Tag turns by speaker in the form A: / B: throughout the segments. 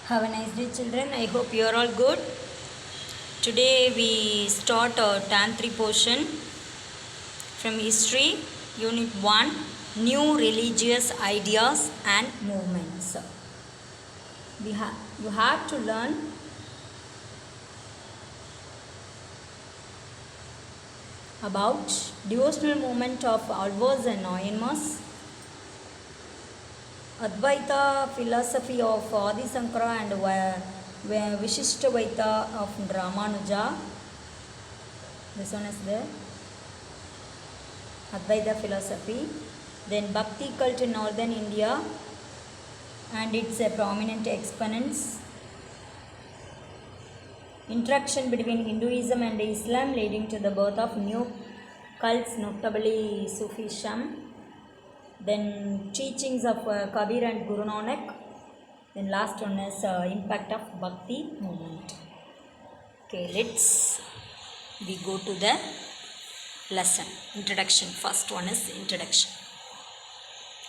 A: Have a nice day, children. I hope you are all good. Today we start our Tantric portion from History, Unit 1, New Religious Ideas and Movements. You have to learn about devotional movement of Alvars and Nayanmas, Advaita philosophy of Adi Sankara and Vishishtavaita of Ramanuja. This one is the Advaita philosophy. Then Bhakti cult in northern India and its prominent exponents. Interaction between Hinduism and Islam leading to the birth of new cults, notably Sufism. Then teachings of Kabir and Guru Nanak. Then last one is impact of Bhakti movement. Okay, we go to the lesson. Introduction. First one is introduction.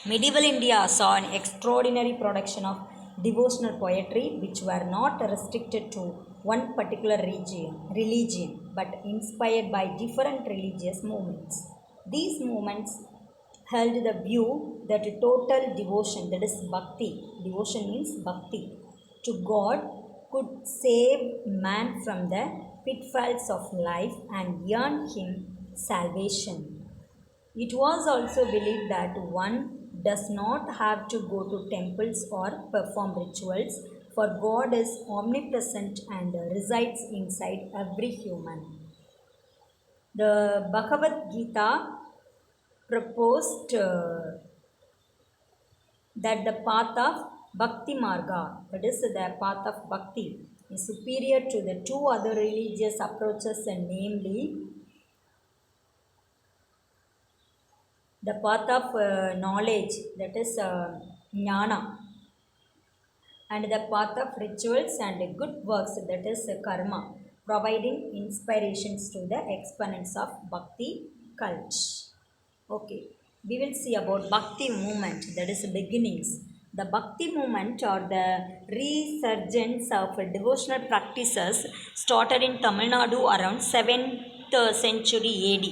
A: Medieval India saw an extraordinary production of devotional poetry which were not restricted to one particular religion but inspired by different religious movements. These movements held the view that total devotion, that is bhakti, devotion means bhakti, to God could save man from the pitfalls of life and earn him salvation. It was also believed that one does not have to go to temples or perform rituals, for God is omnipresent and resides inside every human. The Bhagavad Gita proposed that the path of Bhakti Marga, that is the path of Bhakti, is superior to the two other religious approaches, namely the path of knowledge, that is jnana, and the path of rituals and good works, that is karma, providing inspirations to the exponents of Bhakti cult. Okay, we will see about Bhakti movement, that is beginnings. The Bhakti movement or the resurgence of devotional practices started in Tamil Nadu around 7th century AD.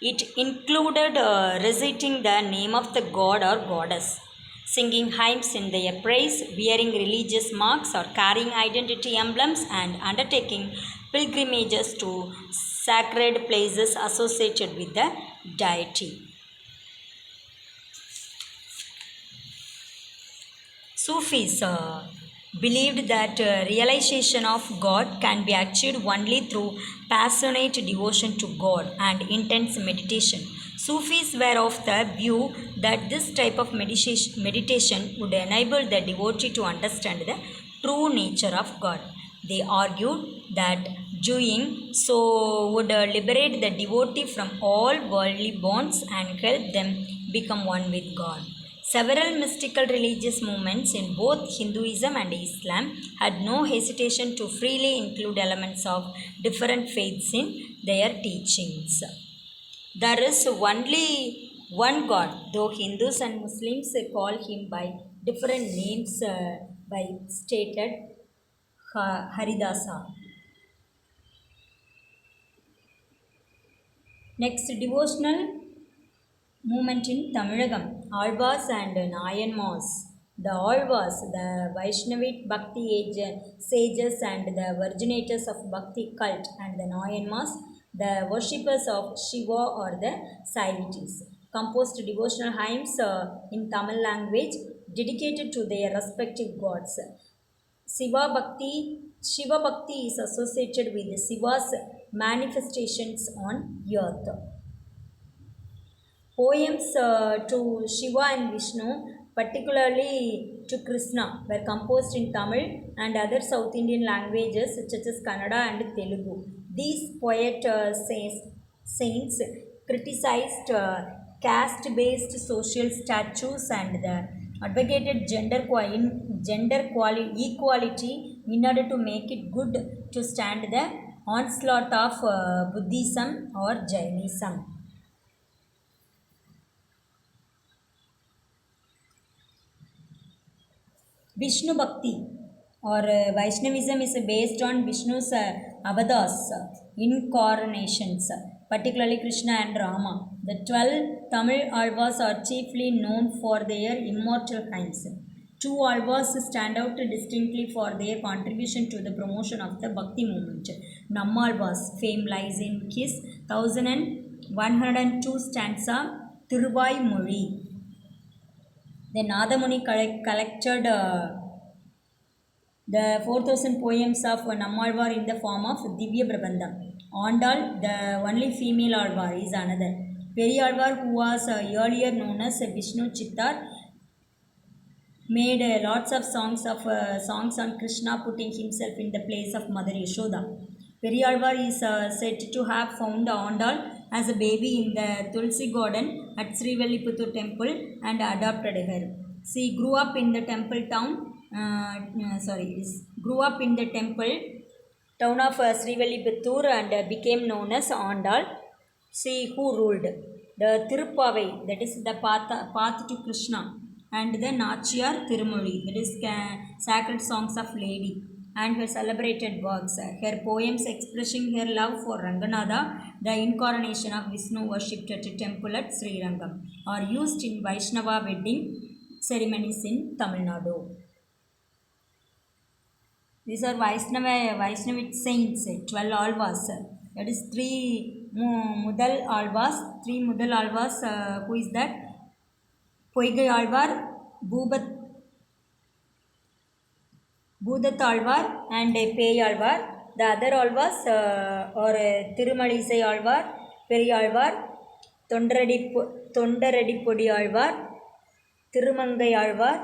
A: It included reciting the name of the god or goddess, singing hymns in their praise, wearing religious marks or carrying identity emblems, and undertaking pilgrimages to sacred places associated with the deity. Sufis believed that realization of God can be achieved only through passionate devotion to God and intense meditation. Sufis were of the view that this type of meditation would enable the devotee to understand the true nature of God. They argued that doing so would liberate the devotee from all worldly bonds and help them become one with God. Several mystical religious movements in both Hinduism and Islam had no hesitation to freely include elements of different faiths in their teachings. There is only one God, though Hindus and Muslims call him by different names by stated Haridasa. Next, devotional movement in Tamilagam, Alvas and Nayanmas. The Alvas, the Vaishnavite Bhakti sages and the originators of Bhakti cult, and the Nayanmas, the worshippers of Shiva or the Saivites, composed devotional hymns in Tamil language dedicated to their respective gods. Shiva Bhakti is associated with Shiva's manifestations on earth. Poems to Shiva and Vishnu, particularly to Krishna, were composed in Tamil and other South Indian languages such as Kannada and Telugu. These saints criticized caste-based social statues and advocated equality in order to make it good to stand the onslaught of Buddhism or Jainism. Vishnu Bhakti. or Vaishnavism is based on Vishnu's avatars, incarnations, particularly Krishna and Rama. The 12 Tamil Alvas are chiefly known for their immortal hymns. Two Alvas stand out distinctly for their contribution to the promotion of the Bhakti movement. Nammalva's fame lies in his 1102 stanza Thiruvai Moli. The Nadamuni collected the 4000 poems of Nammalvar in the form of Divya Prabandha. Andal, the only female Alvar, is another. Periyalvar, who was earlier known as Vishnu Chittar, made lots of songs on Krishna, putting himself in the place of Mother Yashoda. Periyalvar is said to have found Andal as a baby in the Tulsi garden at Srivilliputtur temple and adopted her. She grew up in the temple town. Grew up in the temple town of Srivilliputtur and became known as Andal. She who ruled the Tirupavai, that is the path to Krishna, and the Nachiyar Tirumoli, that is sacred songs of lady, and her celebrated works. Her poems expressing her love for Ranganatha, the incarnation of Vishnu worshipped at a temple at Srirangam, are used in Vaishnava wedding ceremonies in Tamil Nadu. These are Vaishnavite saints, 12 Alvas. That is 3 Mudal Alvas. 3 Mudal Alvas, who is that? Poigai Alvar, Boodath Alvar and Pei Alvar. The other Alvas are Tirumalisai Alvar, Periyalvar, Tondaradipodi Alvar, Tirumangai Alvar,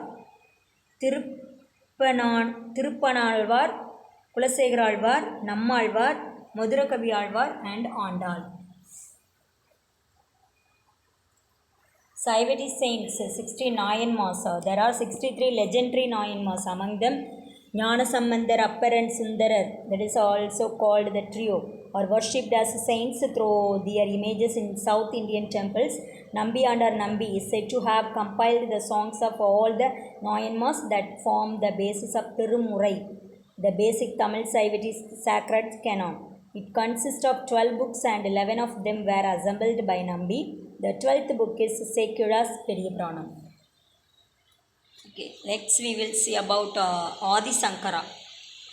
A: Tiruppanalvar, Kulasekara Alvar, Nammalvar, Madurakavi Alvar and Andal. Saivati saints, 60 Nayanmars. There are 63 legendary Nayanmars, among them Jnanasambandar, Appar and Sundarar, that is also called the trio, are worshipped as saints through their images in South Indian temples. Nambiandar Nambi is said to have compiled the songs of all the Nayanmars that form the basis of Tirumurai, the basic Tamil Saivati sacred canon. It consists of 12 books and 11 of them were assembled by Nambi. The 12th book is Sekula's Periyapuranam. Okay, next we will see about Adi Sankara.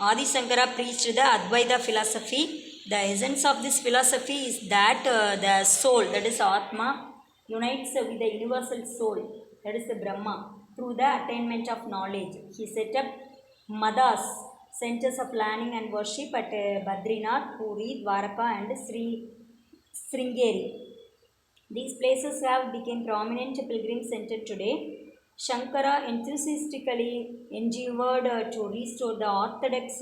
A: Adi Sankara preached the Advaita philosophy. The essence of this philosophy is that the soul, that is Atma, unites with the universal soul, that is the Brahma, through the attainment of knowledge. He set up Madas, centers of learning and worship at Badrinath, Puri, Dwaraka and Sringeri. These places have become prominent pilgrim center today. Shankara enthusiastically endeavored to restore the orthodox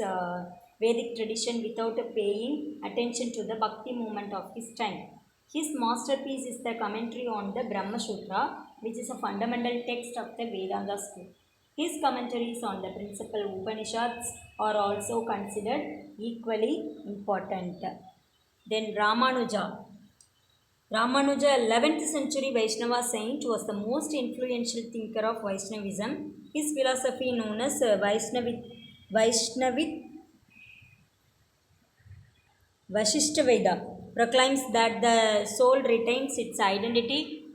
A: Vedic tradition without paying attention to the Bhakti movement of his time. His masterpiece is the commentary on the Brahma Sutra, which is a fundamental text of the Vedanta school. His commentaries on the principal Upanishads are also considered equally important. Then Ramanuja, 11th century Vaishnava saint, was the most influential thinker of Vaishnavism. His philosophy, known as Vashishtaveda, proclaims that the soul retains its identity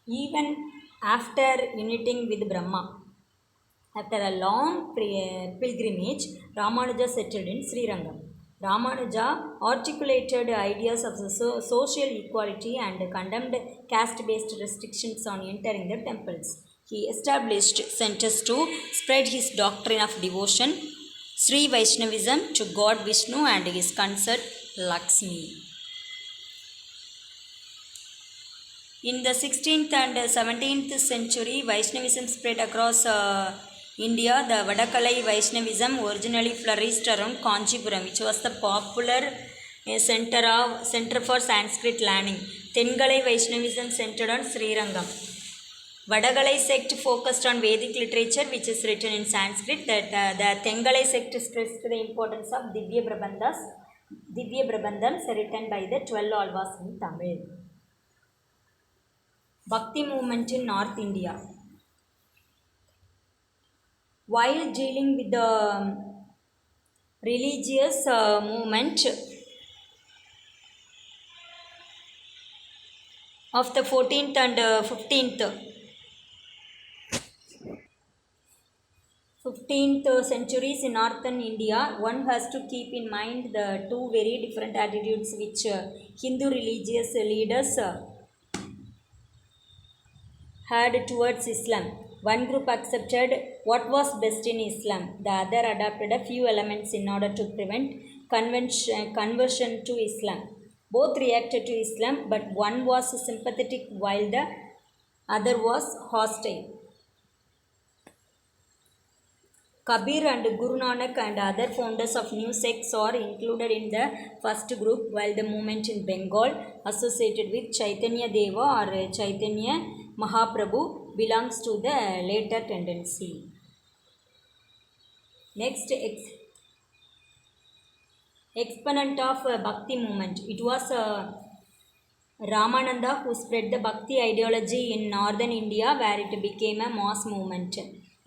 A: even after uniting with Brahma. After a long pilgrimage, Ramanuja settled in Srirangam. Ramanuja articulated ideas of the social equality and condemned caste-based restrictions on entering the temples. He established centers to spread his doctrine of devotion, Sri Vaishnavism, to God Vishnu and his consort Lakshmi. In the 16th and 17th century, Vaishnavism spread across India. The Vadakalai Vaishnavism originally flourished around Kanchipuram, which was the popular center for Sanskrit learning. Tengalai Vaishnavism centered on Srirangam. Vadakalai sect focused on Vedic literature, which is written in Sanskrit. The Tengalai sect stressed the importance of Divya Prabandhams written by the 12 Alvas in Tamil. Bhakti movement in North India. While dealing with the religious movement of the 14th and 15th centuries in northern India, one has to keep in mind the two very different attitudes which Hindu religious leaders had towards Islam. One group accepted what was best in Islam, the other adopted a few elements in order to prevent conversion to Islam. Both reacted to Islam, but one was sympathetic while the other was hostile. Kabir and Guru Nanak and other founders of new sects are included in the first group, while the movement in Bengal associated with Chaitanya Deva or Chaitanya Mahaprabhu belongs to the later tendency. Next, exponent of Bhakti movement. It was Ramananda who spread the Bhakti ideology in northern India, where it became a mass movement.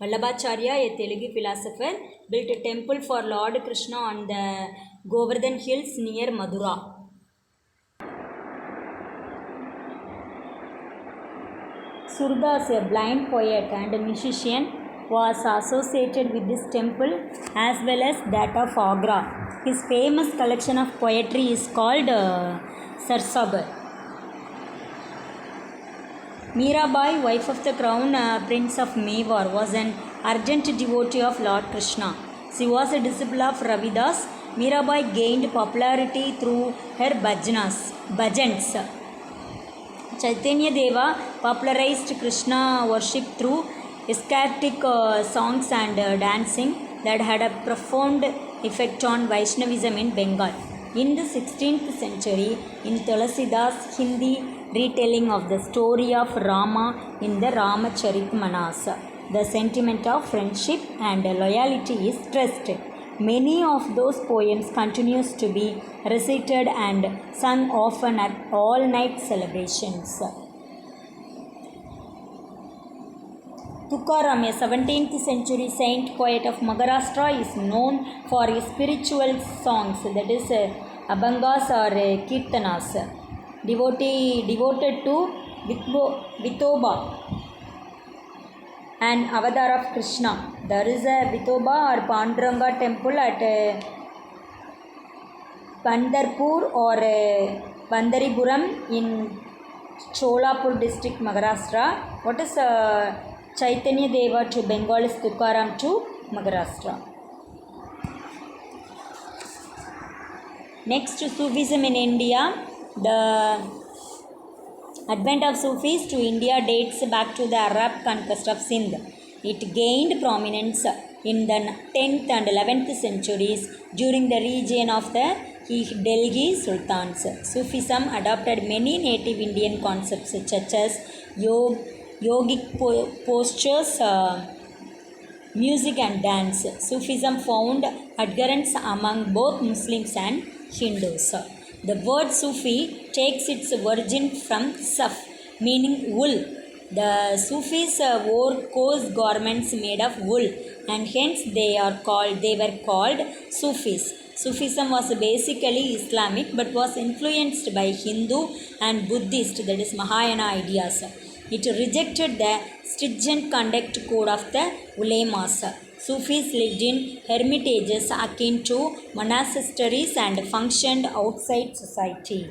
A: Vallabhacharya, a Telugu philosopher, built a temple for Lord Krishna on the Govardhan hills near Madura. Surdas, a blind poet and musician, was associated with this temple as well as that of Agra. His famous collection of poetry is called Sarsabar. Mirabai, wife of the crown prince of Mewar, was an ardent devotee of Lord Krishna. She was a disciple of Ravidas. Mirabai gained popularity through her bhajans. Chaitanya Deva popularized Krishna worship through ecstatic songs and dancing that had a profound effect on Vaishnavism in Bengal. In the 16th century, in Tulasidas' Hindi retelling of the story of Rama in the Ramacharitmanas, the sentiment of friendship and loyalty is stressed. Many of those poems continues to be recited and sung often at all-night celebrations. Tukaram, a 17th century saint poet of Maharashtra, is known for his spiritual songs, that is abhangas or kirtanas, devoted to Vithoba, an avatar of Krishna. There is a Vithoba or Panduranga temple at Pandharpur or Pandaripuram in Cholapur district, Maharashtra. What is Chaitanya Deva to Bengal is Tukaram to Maharashtra. Next, Sufism in India. The advent of Sufis to India dates back to the Arab conquest of Sindh. It gained prominence in the 10th and 11th centuries during the reign of the Delhi Sultans. Sufism adopted many native Indian concepts such as yogic postures, music and dance. Sufism found adherents among both Muslims and Hindus. The word Sufi takes its origin from Saf, meaning wool. The Sufis wore coarse garments made of wool, and hence they were called Sufis. Sufism was basically Islamic but was influenced by Hindu and Buddhist, that is Mahayana ideas. It rejected the stringent conduct code of the ulemas. Sufis lived in hermitages akin to monasteries and functioned outside society.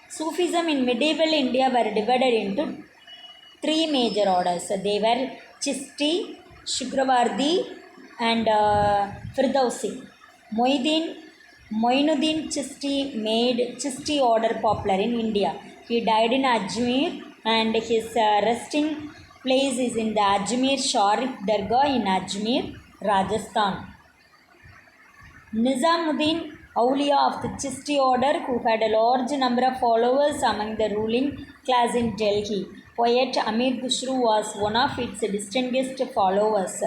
A: Sufism in medieval India were divided into three major orders. They were Chishti, Suhrawardi and Firdausi. Moinuddin Chishti made Chishti order popular in India. He died in Ajmer and his resting place is in the Ajmer Sharif Dargah in Ajmer, Rajasthan. Nizamuddin, Awliya of the Chishti order, who had a large number of followers among the ruling class in Delhi. Poet Amir Khusru was one of its distinguished followers.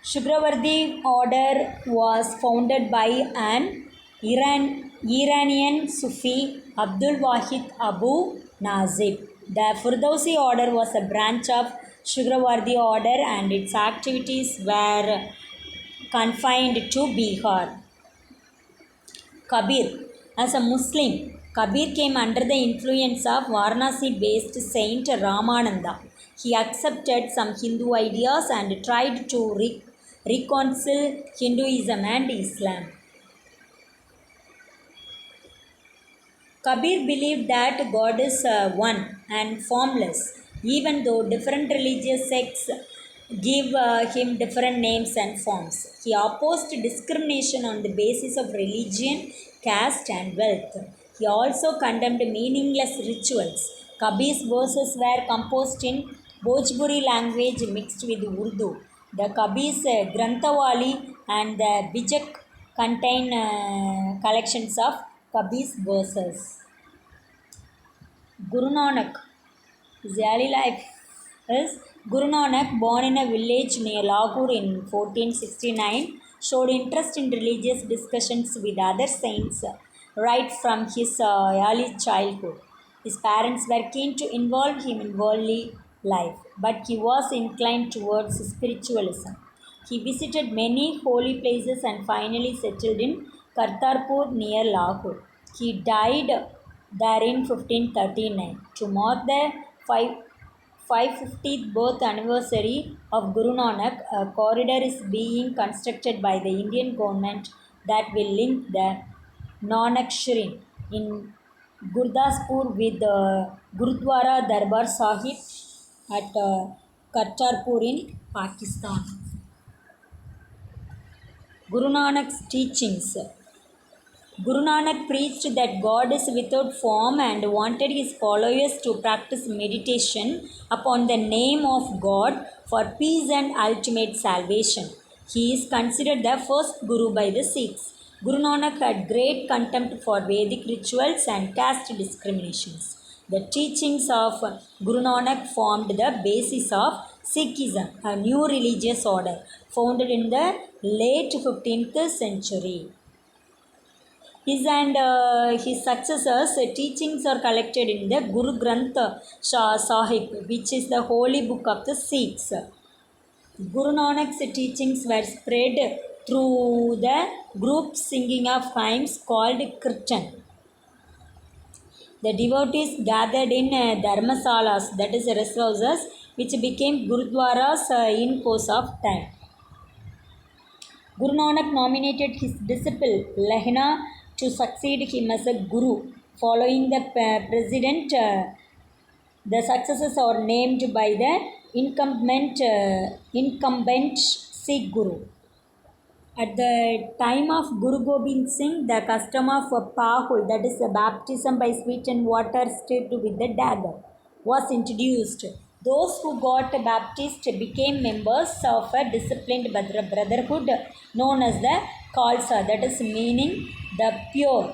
A: Suhrawardi order was founded by an Iranian Sufi, Abdul Wahid Abu Nazib. The Firdausi order was a branch of Sugravardi order and its activities were confined to Bihar. Kabir. As a Muslim, Kabir came under the influence of Varanasi based Saint Ramananda. He accepted some Hindu ideas and tried to reconcile Hinduism and Islam. Kabir believed that God is one and formless, even though different religious sects give him different names and forms. He opposed discrimination on the basis of religion, caste, and wealth. He also condemned meaningless rituals. Kabir's verses were composed in Bhojpuri language mixed with Urdu. The Kabir's Granthawali and the Bijak contain collections of Kabir's verses. Guru Nanak, his early life is Guru Nanak, born in a village near Lahore in 1469, showed interest in religious discussions with other saints right from his early childhood. His parents were keen to involve him in worldly life, but he was inclined towards spiritualism. He visited many holy places and finally settled in Kartarpur near Lahore. He died there in 1539. To mark the 550th birth anniversary of Guru Nanak, a corridor is being constructed by the Indian government that will link the Nanak Shrine in Gurdaspur with the Gurudwara Darbar Sahib at Kartarpur in Pakistan. Guru Nanak's teachings. Guru Nanak preached that God is without form and wanted his followers to practice meditation upon the name of God for peace and ultimate salvation. He is considered the first Guru by the Sikhs. Guru Nanak had great contempt for Vedic rituals and caste discriminations. The teachings of Guru Nanak formed the basis of Sikhism, a new religious order founded in the late 15th century. His and his successors' teachings are collected in the Guru Granth Sahib, which is the holy book of the Sikhs. Guru Nanak's teachings were spread through the group singing of hymns called Kirtan. The devotees gathered in dharmasalas, that is rest houses, which became gurudwaras in course of time. Guru Nanak nominated his disciple Lahina to succeed him as a guru. Following the president, the successors are named by the incumbent Sikh guru. At the time of Guru Gobind Singh, the custom of Pahul, that is the baptism by sweetened water stirred with the dagger, was introduced. Those who got baptized became members of a disciplined brotherhood known as the Khalsa, that is meaning the pure.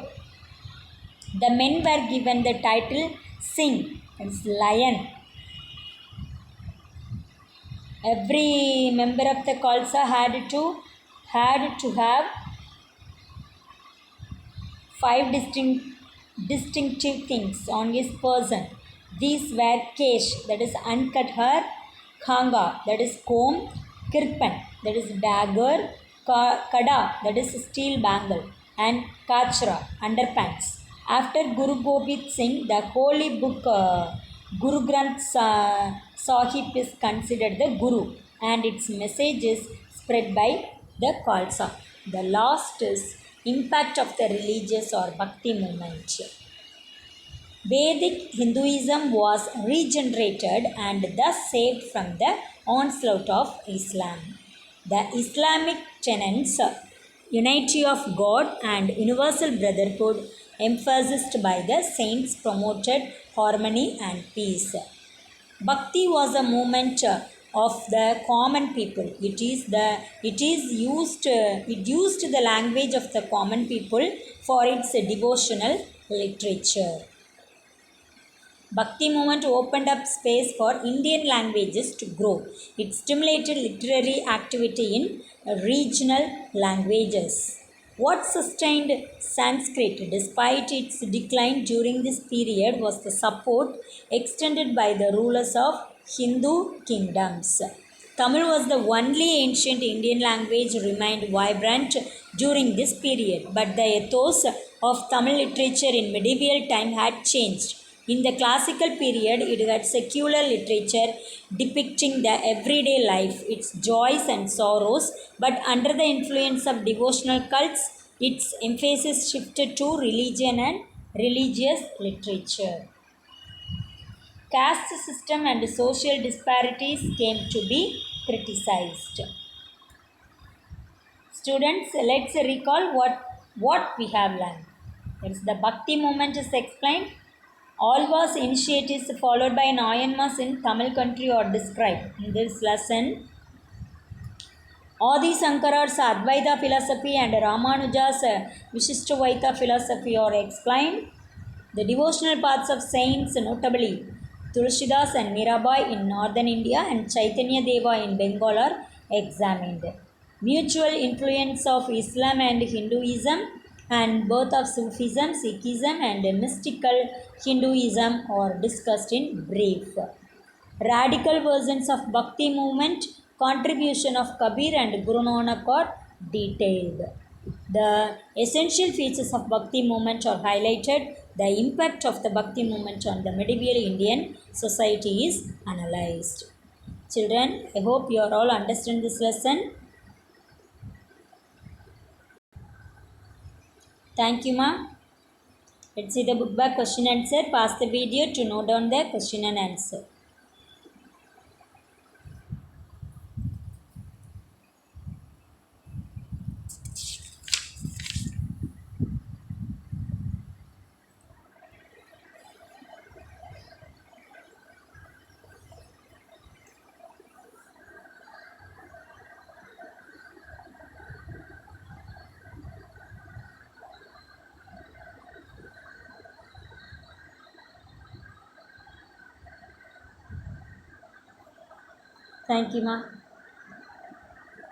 A: The men were given the title Singh, that is lion. Every member of the Khalsa had to have 5 distinctive things on his person. These were kesh, that is uncut hair; khanga, that is comb; kirpan, that is dagger; kada, that is steel bangle; and kachra, underpants. After Guru Gobind Singh, the holy book Guru Granth Sahib is considered the Guru, and its message is spread by the Khalsa. The last is impact of the religious or Bhakti movement. Vedic Hinduism was regenerated and thus saved from the onslaught of Islam. The Islamic tenets, unity of God and universal brotherhood, emphasized by the saints, promoted harmony and peace. Bhakti was a movement of the common people. It used the language of the common people for its devotional literature. Bhakti movement opened up space for Indian languages to grow. It stimulated literary activity in regional languages. What sustained Sanskrit despite its decline during this period was the support extended by the rulers of Hindu kingdoms. Tamil was the only ancient Indian language remained vibrant during this period, but the ethos of Tamil literature in medieval time had changed. In the classical period, it had secular literature depicting the everyday life, its joys and sorrows, but under the influence of devotional cults, its emphasis shifted to religion and religious literature. Caste system and social disparities came to be criticized. Students, let's recall what we have learned. There is the Bhakti movement is explained. All was initiatives followed by Nayanmas in Tamil country are described. In this lesson, Adi Shankara's Advaita philosophy and Ramanuja's Vishishtavaita philosophy are explained. The devotional paths of saints, notably Tulsidas and Mirabai in northern India and Chaitanya Deva in Bengal, are examined. Mutual influence of Islam and Hinduism and birth of Sufism, Sikhism, and mystical Hinduism are discussed in brief. Radical versions of Bhakti movement, contribution of Kabir and Guru Nanak are detailed. The essential features of Bhakti movement are highlighted. The impact of the Bhakti movement on the medieval Indian society is analyzed. Children, I hope you are all understand this lesson. Thank you, ma. Let's see the book back question and answer. Pause the video to note down the question and answer. Thank you, ma.